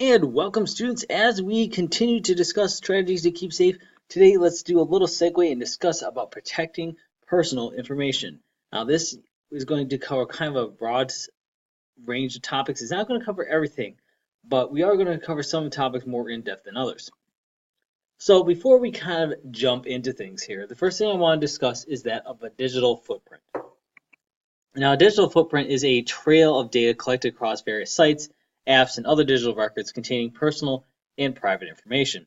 And welcome, students, as we continue to discuss strategies to keep safe. Today, let's do a little segue and discuss about protecting personal information. Now, this is going to cover kind of a broad range of topics. It's not going to cover everything, but we are going to cover some topics more in depth than others. So, before we kind of jump into things here, the first thing I want to discuss is that of a digital footprint. Now, a digital footprint is a trail of data collected across various sites, apps, and other digital records containing personal and private information.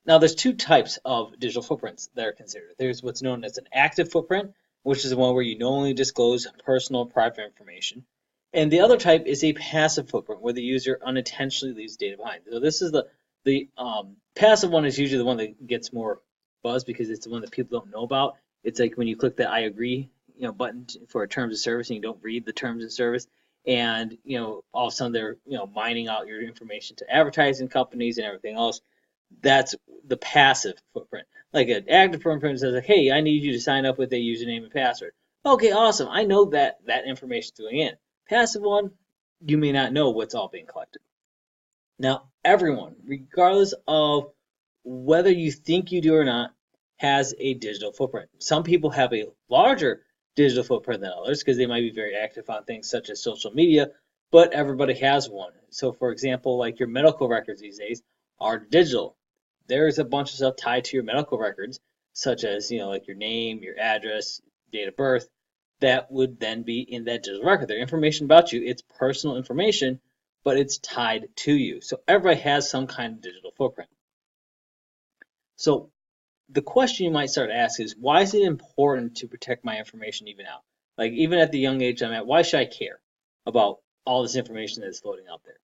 Now, there's two types of digital footprints that are considered. There's what's known as an active footprint, which is the one where you knowingly disclose personal private information. And the other type is a passive footprint, where the user unintentionally leaves data behind. So this is the passive one is usually the one that gets more buzz because it's the one that people don't know about. It's like when you click the I agree button for a terms of service and you don't read the terms of service, and all of a sudden they're mining out your information to advertising companies and everything else. That's the passive footprint. Like an active footprint says, like, hey, I need you to sign up with a username and password. Okay, awesome. I know that information is going in. Passive one, you may not know what's all being collected. Now, everyone, regardless of whether you think you do or not, has a digital footprint. Some people have a larger digital footprint than others because they might be very active on things such as social media, but everybody has one. So, for example, like your medical records these days are digital. There's a bunch of stuff tied to your medical records, such as like your name, your address, date of birth, that would then be in that digital record. Their information about you, it's personal information, but it's tied to you. So everybody has some kind of digital footprint. So the question you might start to ask is, why is it important to protect my information even now? Like even at the young age I'm at, why should I care about all this information that's floating out there?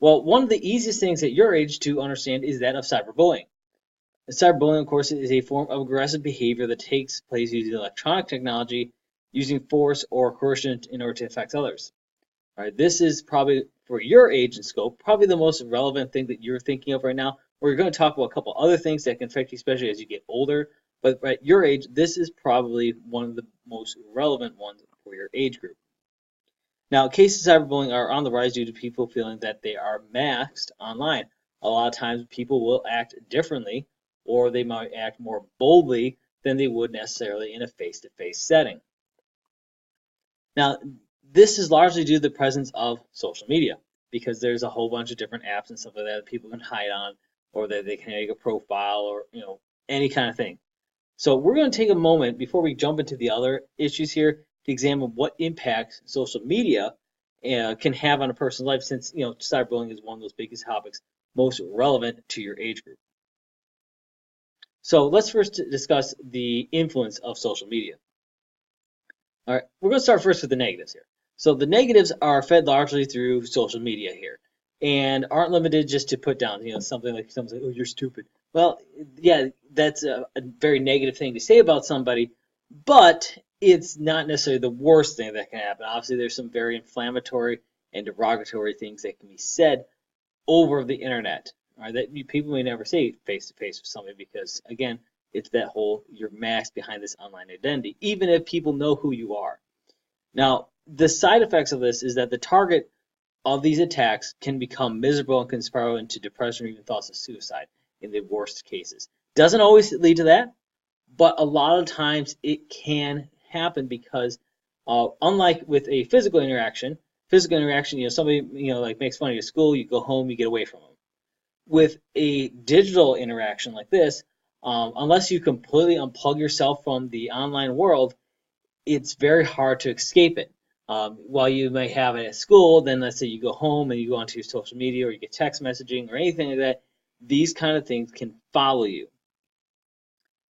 Well, one of the easiest things at your age to understand is that of cyberbullying. Cyberbullying, of course, is a form of aggressive behavior that takes place using electronic technology, using force or coercion in order to affect others. All right, this is probably, for your age and scope, probably the most relevant thing that you're thinking of right now. We're going to talk about a couple other things that can affect you, especially as you get older. But at your age, this is probably one of the most relevant ones for your age group. Now, cases of cyberbullying are on the rise due to people feeling that they are masked online. A lot of times people will act differently, or they might act more boldly than they would necessarily in a face-to-face setting. Now, this is largely due to the presence of social media, because there's a whole bunch of different apps and stuff like that people can hide on, or that they can make a profile, or any kind of thing. So we're going to take a moment before we jump into the other issues here to examine what impacts social media can have on a person's life, since cyberbullying is one of those biggest topics most relevant to your age group. So let's first discuss the influence of social media. All right, we're going to start first with the negatives here. So the negatives are fed largely through social media here, and aren't limited just to put down, something like oh, you're stupid. Well, yeah, that's a very negative thing to say about somebody, but it's not necessarily the worst thing that can happen. Obviously, there's some very inflammatory and derogatory things that can be said over the internet, right, that people may never say face to face with somebody because, again, it's that whole you're masked behind this online identity, even if people know who you are. Now, the side effects of this is that the target of these attacks can become miserable and can spiral into depression or even thoughts of suicide in the worst cases. Doesn't always lead to that, but a lot of times it can happen because unlike with a physical interaction, somebody like makes fun of you at school, you go home, you get away from them. With a digital interaction like this, unless you completely unplug yourself from the online world, it's very hard to escape it. While you may have it at school, then let's say you go home and you go onto your social media or you get text messaging or anything like that, these kind of things can follow you.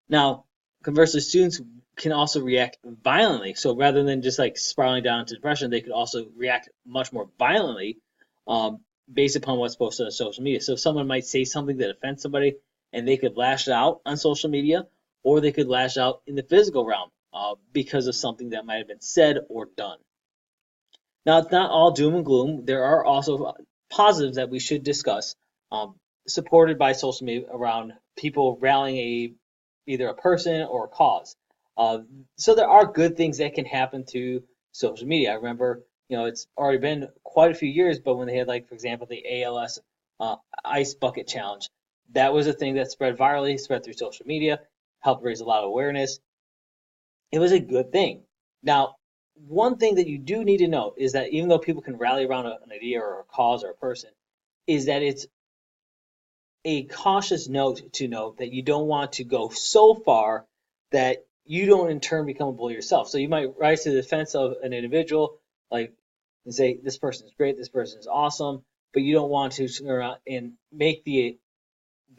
Now, conversely, students can also react violently. So rather than just like spiraling down into depression, they could also react much more violently based upon what's posted on social media. So someone might say something that offends somebody, and they could lash out on social media, or they could lash out in the physical realm because of something that might have been said or done. Now, it's not all doom and gloom. There are also positives that we should discuss, supported by social media around people rallying either a person or a cause. So there are good things that can happen through social media. I remember, it's already been quite a few years, but when they had, like, for example, the ALS ice bucket challenge. That was a thing that spread virally, spread through social media, helped raise a lot of awareness. It was a good thing. Now, one thing that you do need to know is that even though people can rally around an idea or a cause or a person, is that it's a cautious note to note that you don't want to go so far that you don't in turn become a bully yourself. So you might rise to the defense of an individual, like, and say this person is great, this person is awesome, but you don't want to turn around and make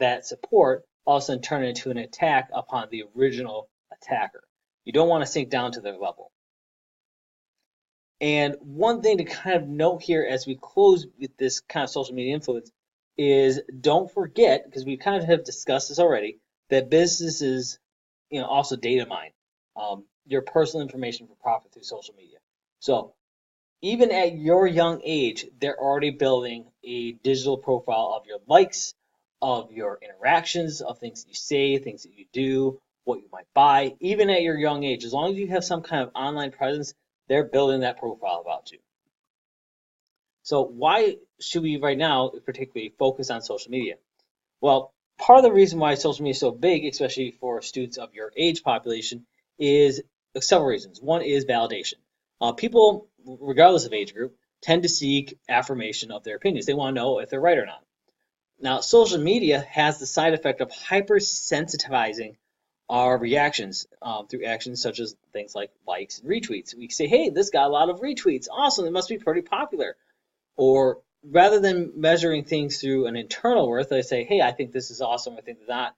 that support all of a sudden turn into an attack upon the original attacker. You don't want to sink down to their level. And one thing to kind of note here as we close with this kind of social media influence is don't forget, because we kind of have discussed this already, that businesses, also data mine your personal information for profit through social media. So even at your young age, they're already building a digital profile of your likes, of your interactions, of things that you say, things that you do, what you might buy. Even at your young age, as long as you have some kind of online presence, they're building that profile about you. So why should we right now particularly focus on social media? Well, part of the reason why social media is so big, especially for students of your age population, is several reasons. One is validation. People, regardless of age group, tend to seek affirmation of their opinions. They want to know if they're right or not. Now, social media has the side effect of hypersensitizing our reactions through actions such as things like likes and retweets. We say, hey, this got a lot of retweets. Awesome, it must be pretty popular. Or rather than measuring things through an internal worth, they say, hey, I think this is awesome, I think it's not.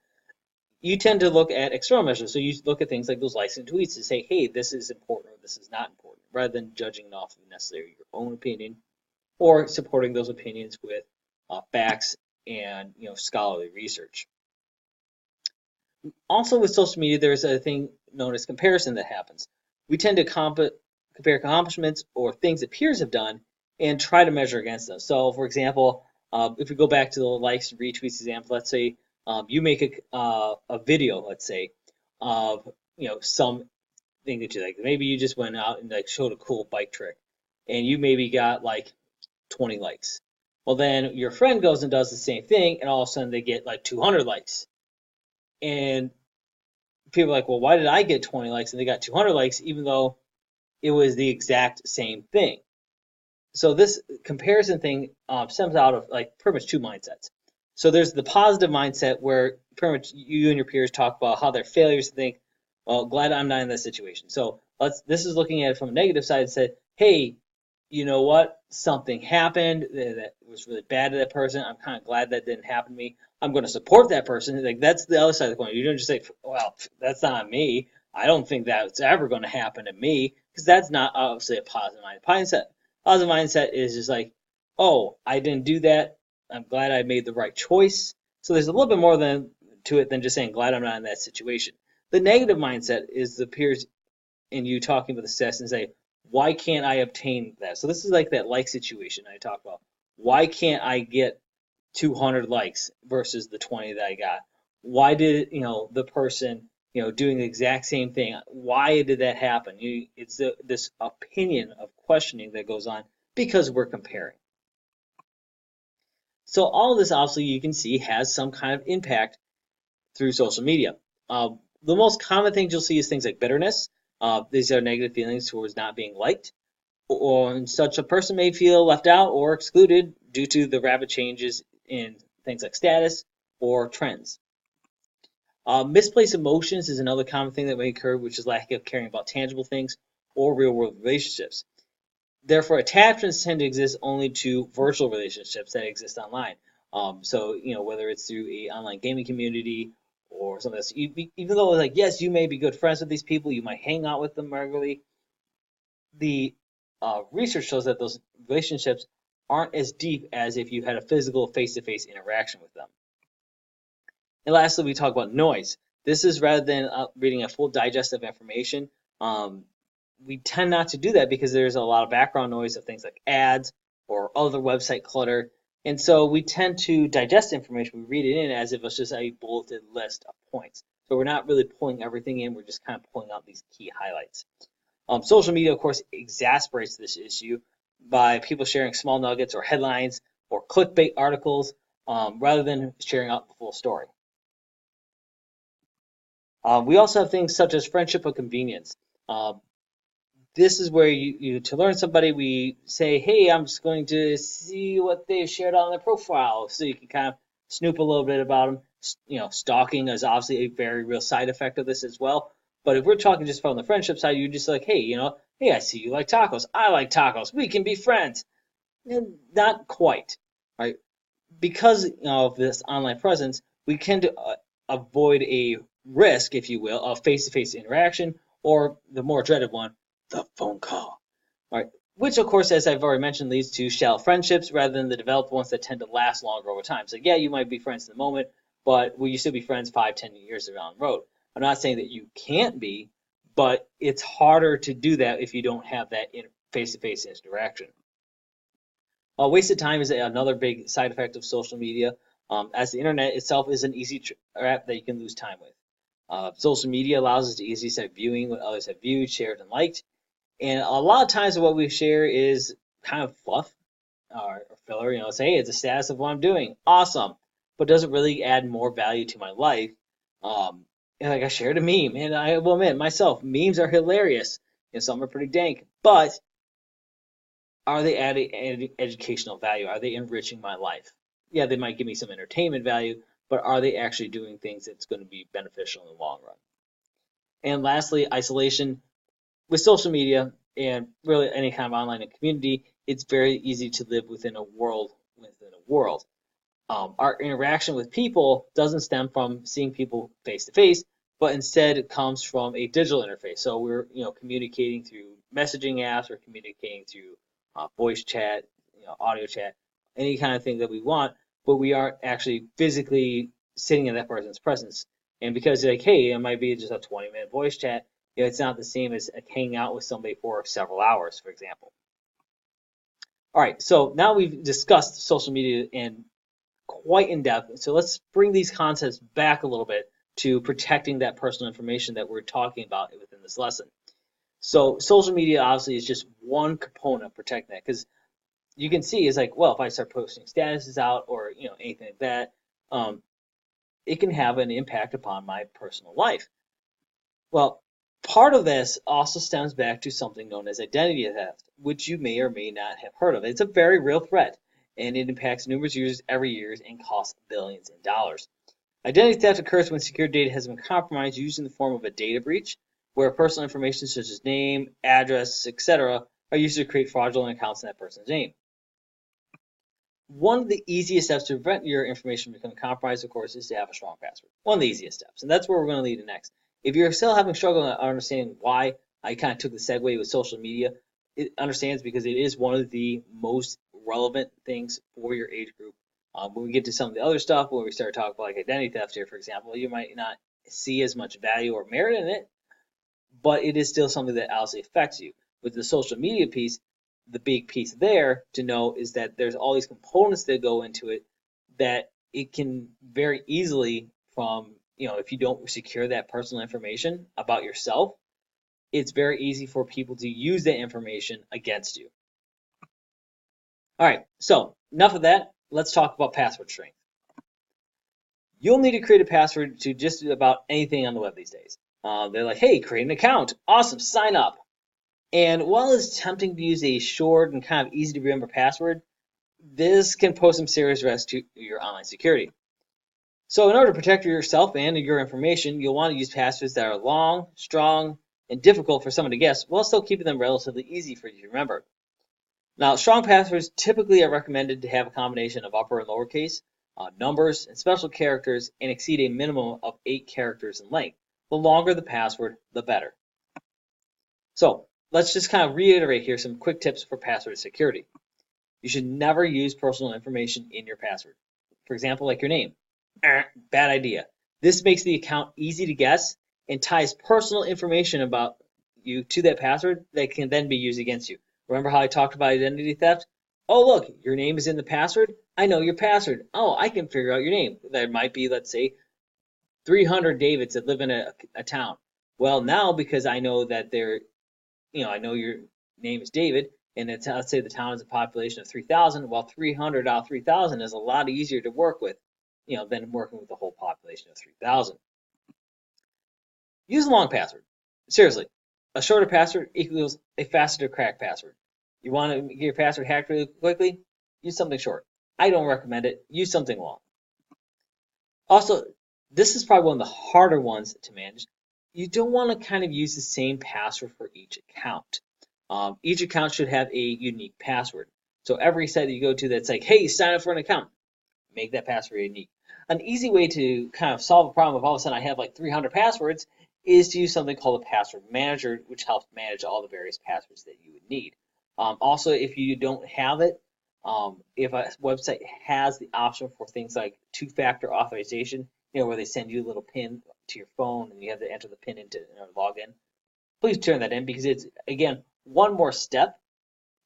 You tend to look at external measures. So you look at things like those likes and tweets to say, hey, this is important or this is not important, rather than judging it off of necessarily your own opinion or supporting those opinions with facts and scholarly research. Also with social media, there's a thing known as comparison that happens. We tend to compare accomplishments or things that peers have done and try to measure against them. So for example, if we go back to the likes and retweets example, let's say you make a video, let's say, of some thing that you like. Maybe you just went out and showed a cool bike trick, and you maybe got 20 likes. Well, then your friend goes and does the same thing, and all of a sudden they get 200 likes. And people are like, well, why did I get 20 likes and they got 200 likes, even though it was the exact same thing? So this comparison thing stems out of pretty much two mindsets. So there's the positive mindset where pretty much you and your peers talk about how they're failures and think, well, glad I'm not in this situation. So this is looking at it from a negative side and say, hey, you know what? Something happened that was really bad to that person. I'm kind of glad that didn't happen to me. I'm going to support that person. That's the other side of the coin. You don't just say, well, that's not me. I don't think that's ever going to happen to me, because that's not obviously a positive mindset. Positive mindset is just oh, I didn't do that. I'm glad I made the right choice. So there's a little bit more to it than just saying glad I'm not in that situation. The negative mindset is the peers and you talking with the success and say, why can't I obtain that? So this is like that like situation I talked about. Why can't I get 200 likes versus the 20 that I got? Why did the person doing the exact same thing? Why did that happen? It's this opinion of questioning that goes on because we're comparing. So all of this, obviously, you can see has some kind of impact through social media. The most common things you'll see is things like bitterness. These are negative feelings towards not being liked, or such a person may feel left out or excluded due to the rapid changes in things like status or trends. Misplaced emotions is another common thing that may occur, which is lack of caring about tangible things or real-world relationships. Therefore, attachments tend to exist only to virtual relationships that exist online. So, whether it's through an online gaming community or something else, even though yes, you may be good friends with these people, you might hang out with them regularly, the research shows that those relationships aren't as deep as if you had a physical face-to-face interaction with them. And lastly, we talk about noise. This is rather than reading a full digest of information. We tend not to do that because there's a lot of background noise of things like ads or other website clutter. And so we tend to digest information. We read it in as if it's just a bulleted list of points. So we're not really pulling everything in. We're just kind of pulling out these key highlights. Social media, of course, exacerbates this issue by people sharing small nuggets or headlines or clickbait articles rather than sharing out the full story. We also have things such as friendship of convenience. This is where you to learn somebody, we say, hey, I'm just going to see what they've shared on their profile, so you can kind of snoop a little bit about them. Stalking is obviously a very real side effect of this as well. But if we're talking just from the friendship side, you're just like, hey, hey, I see you like tacos. I like tacos. We can be friends. And not quite, right? Because of this online presence, we can avoid a risk, if you will, of face-to-face interaction, or the more dreaded one, the phone call. All right, which of course, as I've already mentioned, leads to shallow friendships rather than the developed ones that tend to last longer over time. So yeah, you might be friends in the moment, but will you still be friends 5, 10 years down the road? I'm not saying that you can't be, but it's harder to do that if you don't have that face-to-face interaction. Wasted time is another big side effect of social media, as the internet itself is an easy trap that you can lose time with. Social media allows us to easily start viewing what others have viewed, shared, and liked. And a lot of times what we share is kind of fluff or filler. Say, hey, it's a status of what I'm doing. Awesome. But doesn't really add more value to my life. And like I shared a meme, and I will admit myself, memes are hilarious. Some are pretty dank. But are they adding educational value? Are they enriching my life? Yeah, they might give me some entertainment value, but are they actually doing things that's going to be beneficial in the long run? And lastly, isolation. With social media and really any kind of online community, it's very easy to live within a world within a world. Our interaction with people doesn't stem from seeing people face to face, but instead it comes from a digital interface. So we're communicating through messaging apps, or communicating through voice chat, audio chat, any kind of thing that we want, but we aren't actually physically sitting in that person's presence. And because like, hey, it might be just a 20-minute voice chat, it's not the same as hanging out with somebody for several hours, for example. All right, so now we've discussed social media in quite in depth. So let's bring these concepts back a little bit to protecting that personal information that we're talking about within this lesson. So social media obviously is just one component of protecting that, because you can see it's like, well, if I start posting statuses out or anything like that, it can have an impact upon my personal life. Well, part of this also stems back to something known as identity theft, which you may or may not have heard of. It's a very real threat, and it impacts numerous users every year and costs billions in dollars. Identity theft occurs when secure data has been compromised, usually in the form of a data breach, where personal information such as name, address, etc. are used to create fraudulent accounts in that person's name. One of the easiest steps to prevent your information from becoming compromised, of course, is to have a strong password. One of the easiest steps, and that's where we're going to lead to next. If you're still having struggle understanding why I kind of took the segue with social media, it understands because it is one of the most relevant things for your age group. When we get to some of the other stuff, when we start talking about like identity theft here, for example, you might not see as much value or merit in it, but it is still something that obviously affects you. With the social media piece, the big piece there to know is that there's all these components that go into it that it can very easily from, if you don't secure that personal information about yourself, it's very easy for people to use that information against you. All right, so enough of that. Let's talk about password strength. You'll need to create a password to just about anything on the web these days. They're like, hey, create an account. Awesome, sign up. And while it's tempting to use a short and kind of easy to remember password, this can pose some serious risk to your online security. So in order to protect yourself and your information, you'll want to use passwords that are long, strong, and difficult for someone to guess, while still keeping them relatively easy for you to remember. Now, strong passwords typically are recommended to have a combination of upper and lowercase, numbers, and special characters, and exceed a minimum of 8 characters in length. The longer the password, the better. So let's just kind of reiterate here some quick tips for password security. You should never use personal information in your password. For example, like your name. Bad idea. This makes the account easy to guess and ties personal information about you to that password that can then be used against you. Remember how I talked about identity theft? Oh, look, your name is in the password. I know your password. Oh, I can figure out your name. There might be, let's say, 300 Davids that live in a town. Well, now because I know that I know your name is David, and it's, let's say the town has a population of 3,000, well, 300 out of 3,000 is a lot easier to work with, than working with the whole population of 3,000. Use a long password. Seriously, a shorter password equals a faster to crack password. You want to get your password hacked really quickly? Use something short. I don't recommend it. Use something long. Also, this is probably one of the harder ones to manage. You don't want to kind of use the same password for each account. Each account should have a unique password. So every site that you go to that's like, hey, sign up for an account, make that password unique. An easy way to kind of solve a problem of all of a sudden I have like 300 passwords is to use something called a password manager, which helps manage all the various passwords that you would need. Also, if you don't have it, if a website has the option for things like two-factor authorization, where they send you a little pin to your phone and you have to enter the pin into log in, please turn that in because it's, again, one more step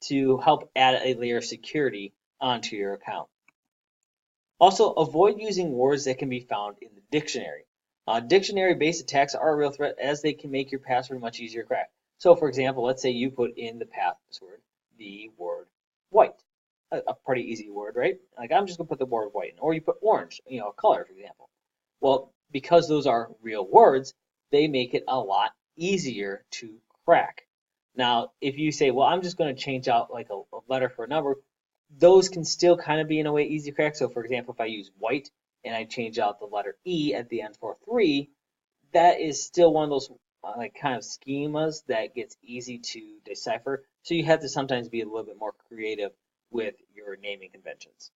to help add a layer of security onto your account. Also, avoid using words that can be found in the dictionary. Dictionary-based attacks are a real threat as they can make your password much easier to crack. So, for example, let's say you put in the password the word white. A pretty easy word, right? Like I'm just gonna put the word white in, or you put orange, color, for example. Well, because those are real words, they make it a lot easier to crack. Now, if you say, well, I'm just going to change out like a letter for a number, those can still kind of be in a way easy to crack. So, for example, if I use white and I change out the letter E at the end for 3, that is still one of those like kind of schemas that gets easy to decipher. So you have to sometimes be a little bit more creative with your naming conventions.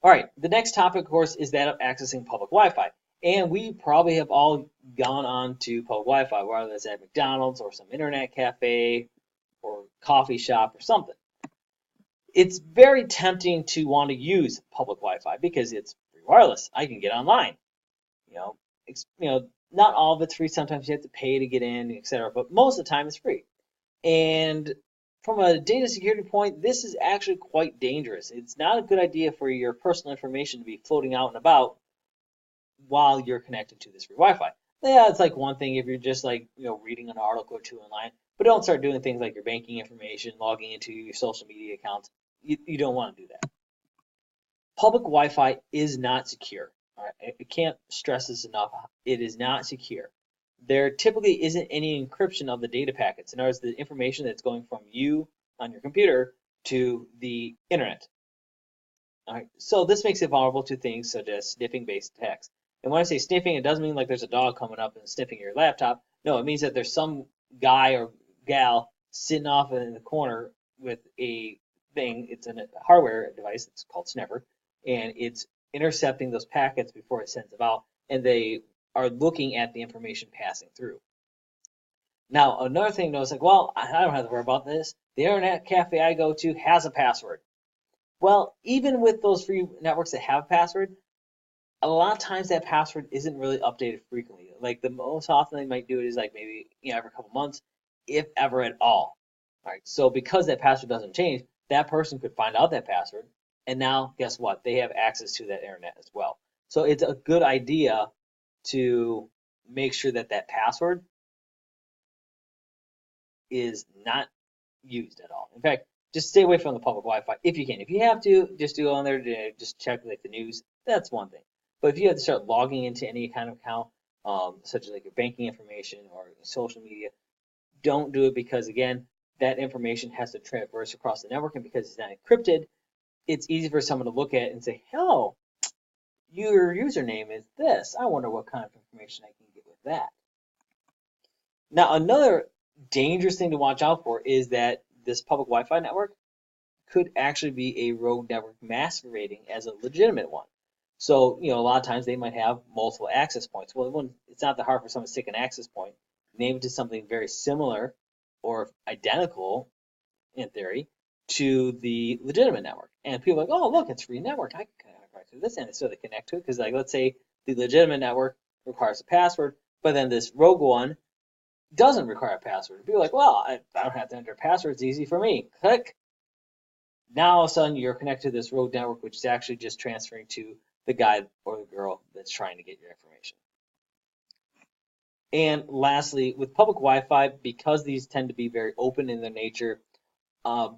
All right, the next topic, of course, is that of accessing public Wi-Fi. And we probably have all gone on to public Wi-Fi, whether it's at McDonald's or some internet cafe or coffee shop or something. It's very tempting to want to use public Wi-Fi because it's free wireless. I can get online. Not all of it's free. Sometimes you have to pay to get in, etc. But most of the time it's free. And from a data security point, this is actually quite dangerous. It's not a good idea for your personal information to be floating out and about while you're connected to this free Wi-Fi. Yeah, it's like one thing if you're just like, reading an article or two online, but don't start doing things like your banking information, logging into your social media accounts. You don't want to do that. Public Wi-Fi is not secure. All right? I can't stress this enough. It is not secure. There typically isn't any encryption of the data packets. In other words, the information that's going from you on your computer to the internet. All right, so this makes it vulnerable to things such as sniffing-based attacks. And when I say sniffing, it doesn't mean like there's a dog coming up and sniffing your laptop. No, it means that there's some guy or gal sitting off in the corner with a thing. It's a hardware device. It's called sniffer, and it's intercepting those packets before it sends them out, and they are looking at the information passing through. Now, another thing to know is like, well, I don't have to worry about this. The internet cafe I go to has a password. Well, even with those free networks that have a password, a lot of times that password isn't really updated frequently. Like the most often they might do it is like maybe every couple months, if ever at all. All right. So because that password doesn't change, that person could find out that password, and now guess what? They have access to that internet as well. So it's a good idea to make sure that that password is not used at all. In fact, just stay away from the public Wi-Fi if you can. If you have to, just do on there to just check like the news. That's one thing. But if you have to start logging into any kind of account, such as like your banking information or social media, don't do it because again, that information has to traverse across the network, and because it's not encrypted, it's easy for someone to look at it and say, "Oh, your username is this. I wonder what kind of information I can get with that." Now, another dangerous thing to watch out for is that this public Wi-Fi network could actually be a rogue network masquerading as a legitimate one. So, a lot of times they might have multiple access points. Well, it's not that hard for someone to stick an access point, name it to something very similar or identical, in theory, to the legitimate network. And people are like, oh, look, it's a free network. I can connect to this, and so they connect to it because, like, let's say the legitimate network requires a password, but then this rogue one doesn't require a password. People are like, well, I don't have to enter a password. It's easy for me. Click. Now, all of a sudden, you're connected to this rogue network, which is actually just transferring to the guy or the girl that's trying to get your information. And lastly, with public Wi-Fi, because these tend to be very open in their nature,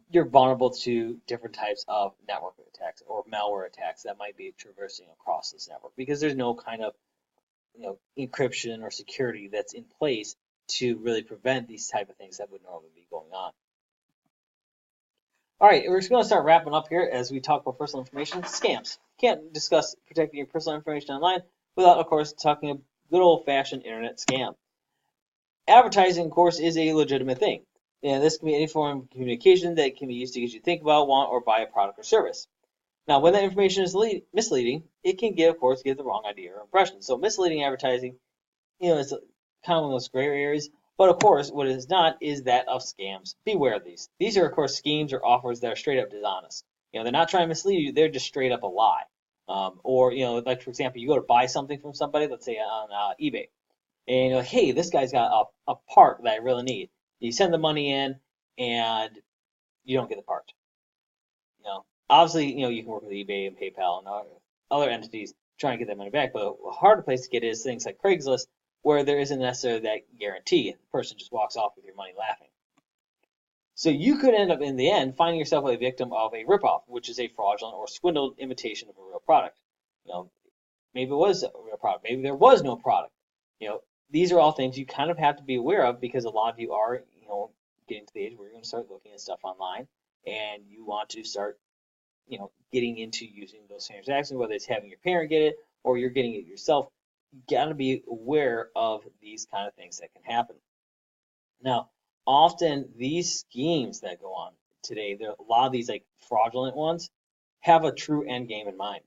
you're vulnerable to different types of network attacks or malware attacks that might be traversing across this network because there's no kind of encryption or security that's in place to really prevent these type of things that would normally be going on. All right, we're just going to start wrapping up here as we talk about personal information. Scams. Can't discuss protecting your personal information online without, of course, talking a good old-fashioned internet scam. Advertising, of course, is a legitimate thing. And this can be any form of communication that can be used to get you to think about, want, or buy a product or service. Now, when that information is misleading, it can give the wrong idea or impression. So misleading advertising, it's kind of one of those gray areas. But of course, what it is not is that of scams. Beware of these. These are, of course, schemes or offers that are straight up dishonest. They're not trying to mislead you. They're just straight up a lie. Or, like for example, you go to buy something from somebody, let's say on eBay, and you're like, hey, this guy's got a part that I really need. You send the money in, and you don't get the part. Obviously, you can work with eBay and PayPal and other entities trying to get that money back. But a harder place to get is things like Craigslist, where there isn't necessarily that guarantee. The person just walks off with your money laughing. So you could end up, in the end, finding yourself a victim of a ripoff, which is a fraudulent or swindled imitation of a real product. Maybe it was a real product. Maybe there was no product. These are all things you kind of have to be aware of because a lot of you are, getting to the age where you're going to start looking at stuff online, and you want to start, getting into using those transactions, whether it's having your parent get it or you're getting it yourself. You got to be aware of these kind of things that can happen. Now, often these schemes that go on today, a lot of these like fraudulent ones, have a true end game in mind.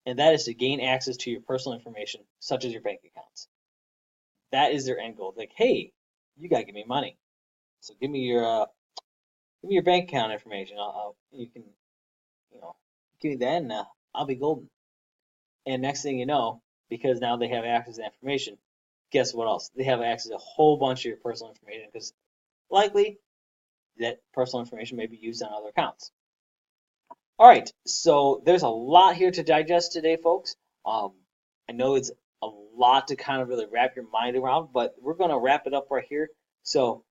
And that is to gain access to your personal information, such as your bank accounts. That is their end goal. Like, hey, you gotta give me money. So give me your bank account information. You can, give me that, and I'll be golden. And next thing you know, because now they have access to that information, guess what else? They have access to a whole bunch of your personal information because likely that personal information may be used on other accounts. All right, so there's a lot here to digest today, folks. I know it's a lot to kind of really wrap your mind around, but we're going to wrap it up right here. So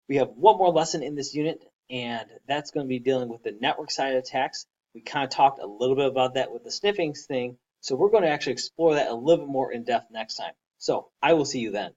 we have one more lesson in this unit, and that's going to be dealing with the network side attacks. We kind of talked a little bit about that with the sniffing thing, so we're going to actually explore that a little bit more in depth next time. So I will see you then.